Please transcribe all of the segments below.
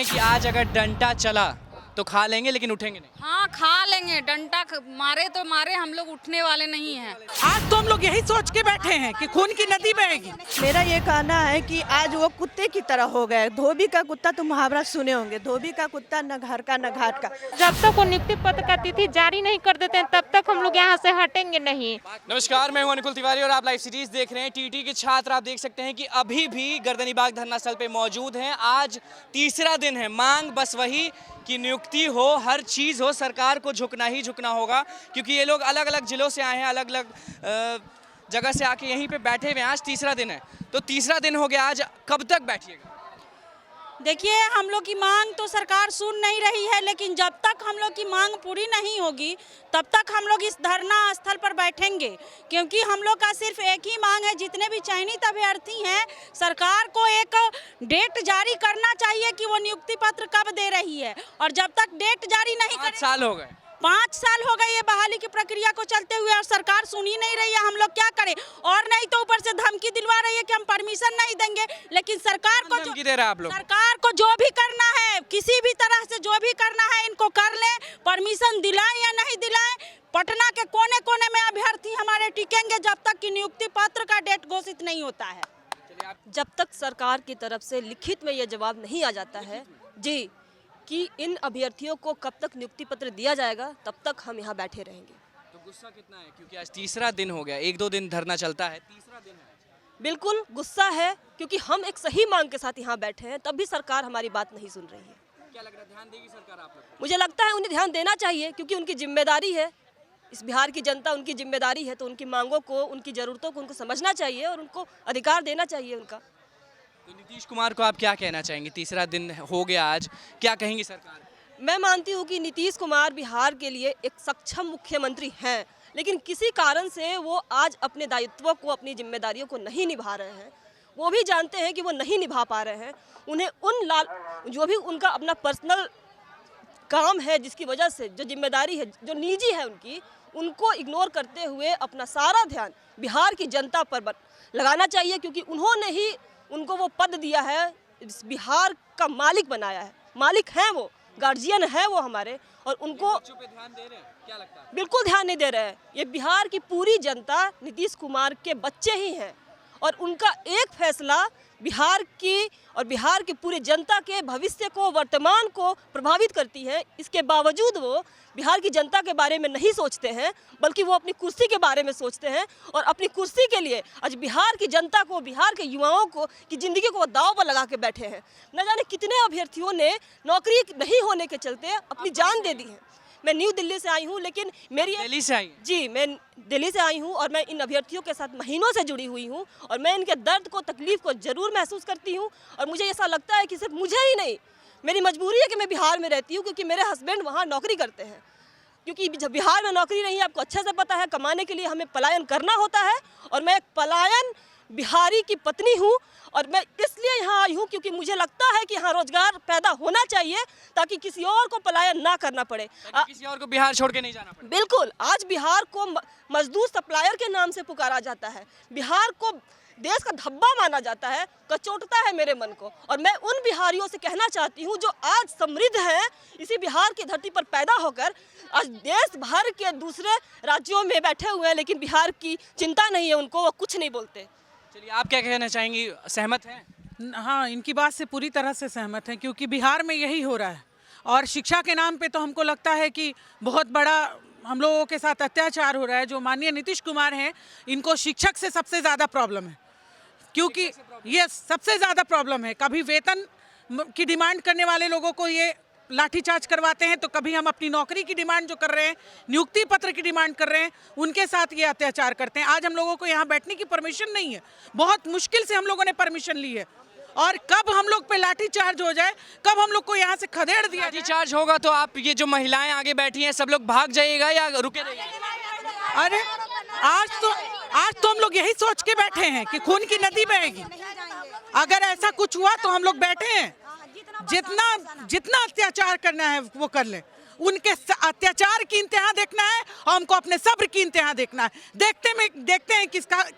कि आज अगर डंडा चला तो खा लेंगे लेकिन उठेंगे नहीं। हाँ खा लेंगे, डंडा मारे तो मारे, हम लोग उठने वाले नहीं हैं। आज तो हम लोग यही सोच के बैठे हैं कि खून की नदी बहेगी। मेरा ये कहना है कि आज वो कुत्ते की तरह हो गए। धोबी का कुत्ता तो मुहावरा सुने होंगे, धोबी का कुत्ता न घर का न घाट का। जब तक वो नियुक्ति पत्र का तिथि जारी नहीं कर देते हैं तब तक हम लोग यहाँ से हटेंगे नहीं। नमस्कार, मैं हूं अनुकुल तिवारी और आप लाइव सीरीज देख रहे हैं। टीटी के छात्र आप देख सकते हैं कि अभी भी गर्दनीबाग धरना स्थल पे मौजूद हैं। आज तीसरा दिन है। मांग बस वही कि नियुक्ति हो, हर चीज़ हो, सरकार को झुकना ही झुकना होगा, क्योंकि ये लोग अलग अलग जिलों से आए हैं, अलग अलग जगह से आके यहीं पे बैठे हुए हैं। आज तीसरा दिन है, तो तीसरा दिन हो गया। आज कब तक बैठिएगा? देखिए, हम लोग की मांग तो सरकार सुन नहीं रही है, लेकिन जब तक हम लोग की मांग पूरी नहीं होगी तब तक हम लोग इस धरना स्थल पर बैठेंगे, क्योंकि हम लोग का सिर्फ एक ही मांग है। जितने भी चयनित अभ्यर्थी हैं, सरकार को एक डेट जारी करना चाहिए कि वो नियुक्ति पत्र कब दे रही है, और जब तक डेट जारी नहीं 5 साल हो गए। 5 साल हो गए ये बहाली की प्रक्रिया को चलते हुए, और सरकार सुन ही नहीं रही है। हम लोग क्या करें? और नहीं तो ऊपर से धमकी दिलवा रही है कि हम परमिशन नहीं देंगे। लेकिन सरकार को धमकी दे रहा है आप लोग? सरकार को जो भी करना है, किसी भी तरह से जो भी करना है, इनको कर ले। परमिशन दिलाएं या नहीं दिलाएं, पटना के कोने कोने में अभ्यर्थी हमारे टिकेंगे जब तक कि नियुक्ति पत्र का डेट घोषित नहीं होता है। जब तक सरकार की तरफ से लिखित में ये जवाब नहीं आ जाता है जी कि इन अभ्यर्थियों को कब तक नियुक्ति पत्र दिया जाएगा, तब तक हम यहाँ बैठे रहेंगे। तो गुस्सा कितना है, क्योंकि आज तीसरा दिन हो गया, 1-2 दिन धरना चलता है, तीसरा दिन है। बिल्कुल गुस्सा है, क्योंकि हम एक सही मांग के साथ यहाँ बैठे हैं, तब भी सरकार हमारी बात नहीं सुन रही है। क्या लग रहा है, ध्यान देगी सरकार आप लोग? मुझे लगता है उन्हें ध्यान देना चाहिए, क्योंकि उनकी जिम्मेदारी है। इस बिहार की जनता उनकी जिम्मेदारी है, तो उनकी मांगों को, उनकी ज़रूरतों को उनको समझना चाहिए और उनको अधिकार देना चाहिए उनका। तो नीतीश कुमार को आप क्या कहना चाहेंगे? तीसरा दिन हो गया आज, क्या कहेंगी सरकार? मैं मानती हूँ कि नीतीश कुमार बिहार के लिए एक सक्षम मुख्यमंत्री हैं, लेकिन किसी कारण से वो आज अपने दायित्वों को, अपनी जिम्मेदारियों को नहीं निभा रहे हैं। वो भी जानते हैं कि वो नहीं निभा पा रहे हैं। उन्हें जो भी उनका अपना पर्सनल काम है, जिसकी वजह से जो जिम्मेदारी है, जो निजी है उनकी, उनको इग्नोर करते हुए अपना सारा ध्यान बिहार की जनता पर लगाना चाहिए, क्योंकि उन्होंने ही उनको वो पद दिया है, इस बिहार का मालिक बनाया है। मालिक हैं वो, गार्जियन है वो हमारे, और उनको बच्चों पे ध्यान दे रहे हैं? क्या लगता है? बिल्कुल ध्यान नहीं दे रहे हैं। ये बिहार की पूरी जनता नीतीश कुमार के बच्चे ही हैं, और उनका एक फैसला बिहार की और बिहार की पूरी जनता के भविष्य को, वर्तमान को प्रभावित करती है। इसके बावजूद वो बिहार की जनता के बारे में नहीं सोचते हैं, बल्कि वो अपनी कुर्सी के बारे में सोचते हैं, और अपनी कुर्सी के लिए आज बिहार की जनता को, बिहार के युवाओं को की ज़िंदगी को दांव पर लगा के बैठे हैं। न जाने कितने अभ्यर्थियों ने नौकरी नहीं होने के चलते अपनी जान दे दी है। मैं न्यू दिल्ली से आई हूँ, लेकिन मेरी दिल्ली से आई? जी, मैं दिल्ली से आई हूँ, और मैं इन अभ्यर्थियों के साथ महीनों से जुड़ी हुई हूँ, और मैं इनके दर्द को, तकलीफ को ज़रूर महसूस करती हूँ। और मुझे ऐसा लगता है कि सिर्फ मुझे ही नहीं, मेरी मजबूरी है कि मैं बिहार में रहती हूँ, क्योंकि मेरे हस्बैंड वहाँ नौकरी करते हैं। क्योंकि जब बिहार में नौकरी नहीं है, आपको अच्छे से पता है, कमाने के लिए हमें पलायन करना होता है, और मैं एक पलायन बिहारी की पत्नी हूँ। और मैं इसलिए यहाँ आई हूँ क्योंकि मुझे लगता है कि यहाँ रोजगार पैदा होना चाहिए, ताकि किसी और को पलायन ना करना पड़े, किसी और को बिहार छोड़ के नहीं जाना पड़े। बिल्कुल। आज बिहार को मजदूर सप्लायर के नाम से पुकारा जाता है, बिहार को देश का धब्बा माना जाता है, कचोटता है मेरे मन को। और मैं उन बिहारियों से कहना चाहती हूँ जो आज समृद्ध हैं, इसी बिहार की धरती पर पैदा होकर आज देश भर के दूसरे राज्यों में बैठे हुए हैं, लेकिन बिहार की चिंता नहीं है उनको, वो कुछ नहीं बोलते। चलिए, आप क्या कहना चाहेंगी? सहमत हैं? हाँ, इनकी बात से पूरी तरह से सहमत हैं, क्योंकि बिहार में यही हो रहा है। और शिक्षा के नाम पे तो हमको लगता है कि बहुत बड़ा हम लोगों के साथ अत्याचार हो रहा है। जो माननीय नीतीश कुमार हैं, इनको शिक्षक से सबसे ज़्यादा प्रॉब्लम है, क्योंकि ये सबसे ज़्यादा प्रॉब्लम है। कभी वेतन की डिमांड करने वाले लोगों को ये लाठीचार्ज करवाते हैं, तो कभी हम अपनी नौकरी की डिमांड जो कर रहे हैं, नियुक्ति पत्र की डिमांड कर रहे हैं, उनके साथ ये अत्याचार करते हैं। आज हम लोगों को यहाँ बैठने की परमिशन नहीं है, बहुत मुश्किल से हम लोगों ने परमिशन ली है, और कब हम लोग पे लाठीचार्ज हो जाए, कब हम लोग को यहाँ से खदेड़ दिया जाए। लाठीचार्ज होगा तो आप ये जो महिलाएं आगे बैठी हैं, सब लोग भाग जाइएगा या रुके रहिएगा? अरे आज तो हम लोग यही सोच के बैठे हैं कि खून की नदी बहेगी। अगर ऐसा कुछ हुआ तो हम लोग बैठे हैं, जितना अत्याचार करना है वो कर ले। उनके अत्याचार की इंतहा देखना है, और हमको अपने सब्र की इंतहा देखना है। देखते हैं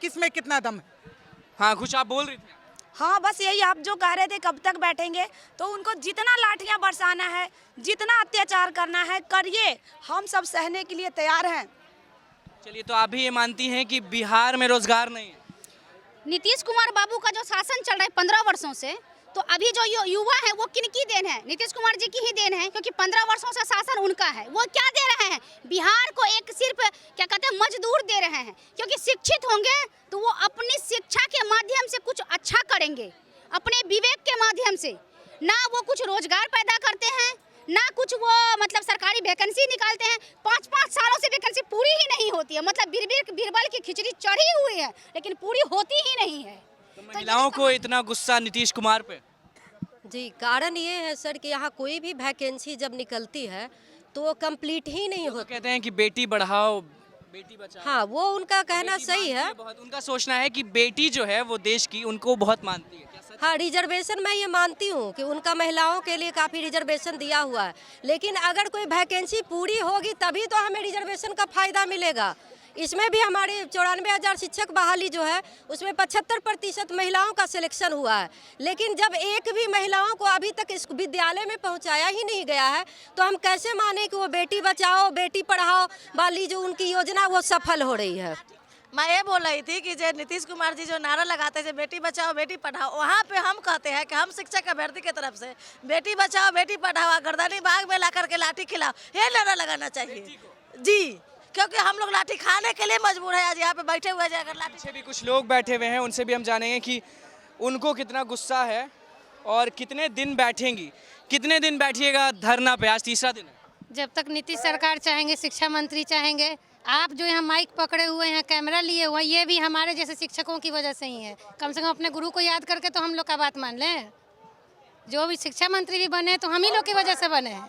किसमें कितना दम है। हाँ, कुछ आप बोल रही थी? हाँ बस यही आप जो कह रहे थे कब तक बैठेंगे, तो उनको जितना लाठियां बरसाना है, जितना अत्याचार करना है करिए, हम सब सहने के लिए तैयार हैं। चलिए, तो आप भी ये मानती हैं कि बिहार में रोजगार नहीं है? नीतीश कुमार बाबू का जो शासन चल रहा है 15 वर्षों से, तो अभी जो युवा है वो किनकी देन है? नीतीश कुमार जी की ही देन है, क्योंकि 15 वर्षों से शासन उनका है। वो क्या दे रहे हैं? बिहार को एक सिर्फ क्या कहते हैं मजदूर दे रहे हैं, क्योंकि शिक्षित होंगे तो वो अपनी शिक्षा के माध्यम से कुछ अच्छा करेंगे, अपने विवेक के माध्यम से। ना वो कुछ रोजगार पैदा करते हैं, ना कुछ वो मतलब सरकारी वैकेंसी निकालते हैं। 5-5 सालों से वैकेंसी पूरी ही नहीं होती है, मतलब बीरबल की खिचड़ी चढ़ी हुई है लेकिन पूरी होती ही नहीं है। तो महिलाओं को इतना गुस्सा नीतीश कुमार पे? जी, कारण ये है सर कि यहाँ कोई भी वैकेंसी जब निकलती है तो वो कंप्लीट ही नहीं तो होती। कहते हैं कि बेटी बढ़ाओ बेटी बचाओ। हाँ, वो उनका कहना सही है। बहुत उनका सोचना है कि बेटी जो है वो देश की, उनको बहुत मानती है। हाँ, रिजर्वेशन मैं ये मानती हूँ कि उनका महिलाओं के लिए काफ़ी रिजर्वेशन दिया हुआ है, लेकिन अगर कोई वैकेंसी पूरी होगी तभी तो हमें रिजर्वेशन का फायदा मिलेगा। इसमें भी हमारे 94,000 शिक्षक बहाली जो है उसमें 75% महिलाओं का सिलेक्शन हुआ है, लेकिन जब एक भी महिलाओं को अभी तक इस विद्यालय में पहुंचाया ही नहीं गया है तो हम कैसे माने कि वो बेटी बचाओ बेटी पढ़ाओ वाली जो उनकी योजना वो सफल हो रही है। मैं ये बोल रही थी कि जो नीतीश कुमार जी जो नारा लगाते थे बेटी बचाओ बेटी पढ़ाओ, वहाँ पे हम कहते हैं कि हम शिक्षक अभ्यर्थी की तरफ से बेटी बचाओ बेटी पढ़ाओ गर्दनी बाग में ला करके लाठी खिलाओ, ये नारा लगाना चाहिए जी, क्योंकि हम लोग लाठी खाने के लिए मजबूर है। आज यहाँ पे बैठे हुए अगर लाठी पीछे भी कुछ लोग बैठे हुए हैं, उनसे भी हम जानेंगे कि उनको कितना गुस्सा है और कितने दिन बैठेंगी। कितने दिन बैठिएगा धरना पे? आज तीसरा दिन है। जब तक नीतीश सरकार चाहेंगे, शिक्षा मंत्री चाहेंगे। आप जो यहाँ माइक पकड़े हुए हैं, कैमरा लिए हुए हैं, ये भी हमारे जैसे शिक्षकों की वजह से ही है। कम से कम अपने गुरु को याद करके तो हम लोग का बात मान लें। जो भी शिक्षा मंत्री भी बने तो हम ही लोग की वजह से बने हैं,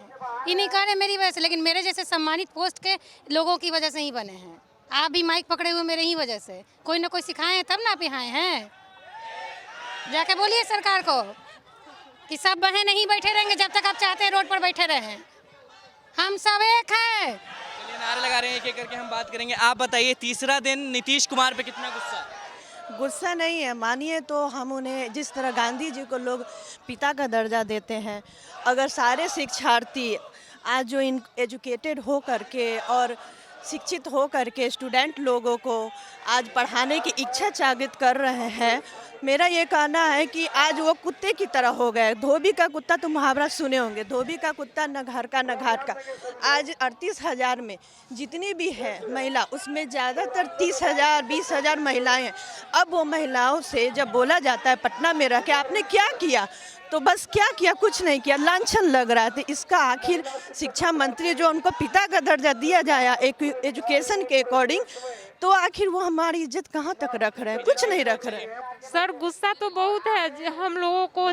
ये नहीं कह रहे मेरी वजह से, लेकिन मेरे जैसे सम्मानित पोस्ट के लोगों की वजह से ही बने हैं। आप भी माइक पकड़े हुए मेरे ही वजह से, कोई ना कोई सिखाए हैं तब ना आप यहाँ हैं। जाके बोलिए सरकार को कि सब बहन नहीं बैठे रहेंगे जब तक आप चाहते हैं रोड पर बैठे रहें, हम सब एक हैं। चलिए, नारे लगा रहे हैं, एक एक करके हम बात करेंगे। आप बताइए, तीसरा दिन नीतीश कुमार पे कितना गुस्सा है? गुस्सा नहीं है, मानिए तो हम उन्हें जिस तरह गांधी जी को लोग पिता का दर्जा देते हैं, अगर सारे शिक्षार्थी आज जो एजुकेटेड हो करके और शिक्षित हो करके स्टूडेंट लोगों को आज पढ़ाने की इच्छा जागृत कर रहे हैं, मेरा ये कहना है कि आज वो कुत्ते की तरह हो गए। धोबी का कुत्ता तो मुहावरा सुने होंगे, धोबी का कुत्ता न घर का न घाट का। आज 38,000 में जितनी भी है महिला, उसमें ज़्यादातर 30,000 20,000 महिलाएं हैं। अब वो महिलाओं से जब बोला जाता है पटना में रह के आपने क्या किया, तो बस क्या किया, कुछ नहीं किया, लांछन लग रहा था। इसका आखिर शिक्षा मंत्री जो उनको पिता का दर्जा दिया जाए एजुकेशन के अकॉर्डिंग, तो आखिर वो हमारी इज्जत कहाँ तक रख रहे हैं? कुछ नहीं रख रहे। सर गुस्सा तो बहुत है। हम लोगों को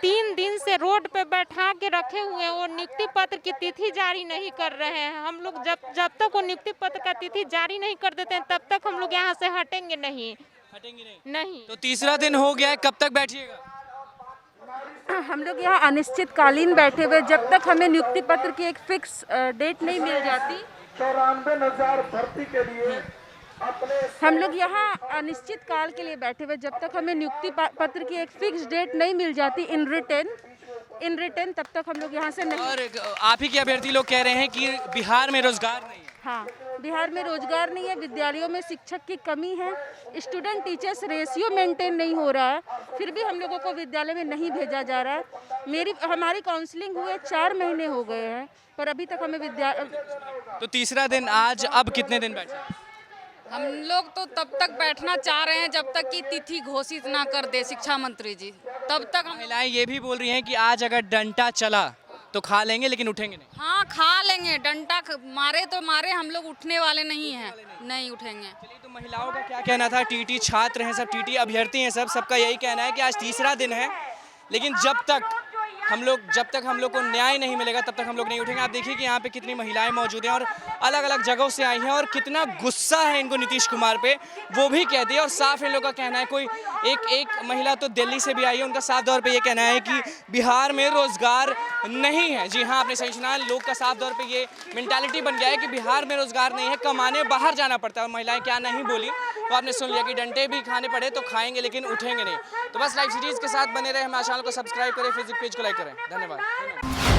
3 दिन से रोड पे बैठा के रखे हुए हैं और नियुक्ति पत्र की तिथि जारी नहीं कर रहे हैं। हम लोग जब तक वो नियुक्ति पत्र का तिथि जारी नहीं कर देते हैं तब तक हम लोग यहाँ से हटेंगे नहीं। नहीं। तो तीसरा दिन हो गया है, कब तक बैठिएगा? हम लोग यहाँ अनिश्चितकालीन बैठे हुए, जब तक हमें नियुक्ति पत्र की एक फिक्स डेट नहीं मिल जाती। 94,000 भर्ती के लिए हम लोग यहाँ अनिश्चित काल के लिए बैठे हुए, जब तक हमें नियुक्ति पत्र की एक फिक्स डेट नहीं मिल जाती इन रिटर्न, तब तक हम लोग यहाँ से नहीं। और आप ही के अभ्यर्थी लोग कह रहे हैं कि बिहार में रोजगार नहीं है। हाँ, बिहार में रोजगार नहीं है, विद्यालयों में शिक्षक की कमी है, स्टूडेंट टीचर्स रेशियो मेंटेन नहीं हो रहा है, फिर भी हम लोगों को विद्यालय में नहीं भेजा जा रहा है। हमारी काउंसलिंग हुए 4 महीने हो गए हैं, पर अभी तक हमें तो तीसरा दिन आज, अब कितने दिन बैठे? हम लोग तो तब तक बैठना चाह रहे हैं जब तक कि तिथि घोषित ना कर दे शिक्षा मंत्री जी, तब तक। महिलाएं ये भी बोल रही हैं कि आज अगर डंडा चला तो खा लेंगे लेकिन उठेंगे नहीं। हाँ, खा लेंगे, डंडा मारे तो मारे, हम लोग उठने वाले नहीं हैं, नहीं उठेंगे। चलिए, तो महिलाओं का क्या कहना था? टीटी छात्र हैं सब, टीटी अभ्यर्थी हैं सब, सबका यही कहना है कि आज तीसरा दिन है, लेकिन जब तक जब तक हम लोग को न्याय नहीं मिलेगा तब तक हम लोग नहीं उठेंगे। आप देखिए कि यहाँ पे कितनी महिलाएं मौजूद हैं और अलग अलग जगहों से आई हैं और कितना गुस्सा है इनको नीतीश कुमार पे, वो भी कहती है। और साफ इन लोग का कहना है, कोई एक महिला तो दिल्ली से भी आई है, उनका साफ तौर पे ये कहना है कि बिहार में रोजगार नहीं है। जी हाँ, आपने सही सुना, लोग का साफ तौर पे ये मेंटालिटी बन गया है कि बिहार में रोजगार नहीं है, कमाने बाहर जाना पड़ता है। और महिलाएं क्या नहीं बोली तो आपने सुन लिया कि डंडे भी खाने पड़े तो खाएंगे लेकिन उठेंगे नहीं। तो बस लाइव सीरीज के साथ बने रहे, हमारे चैनल को सब्सक्राइब करें, फेसबुक पेज को लाइक करें। धन्यवाद।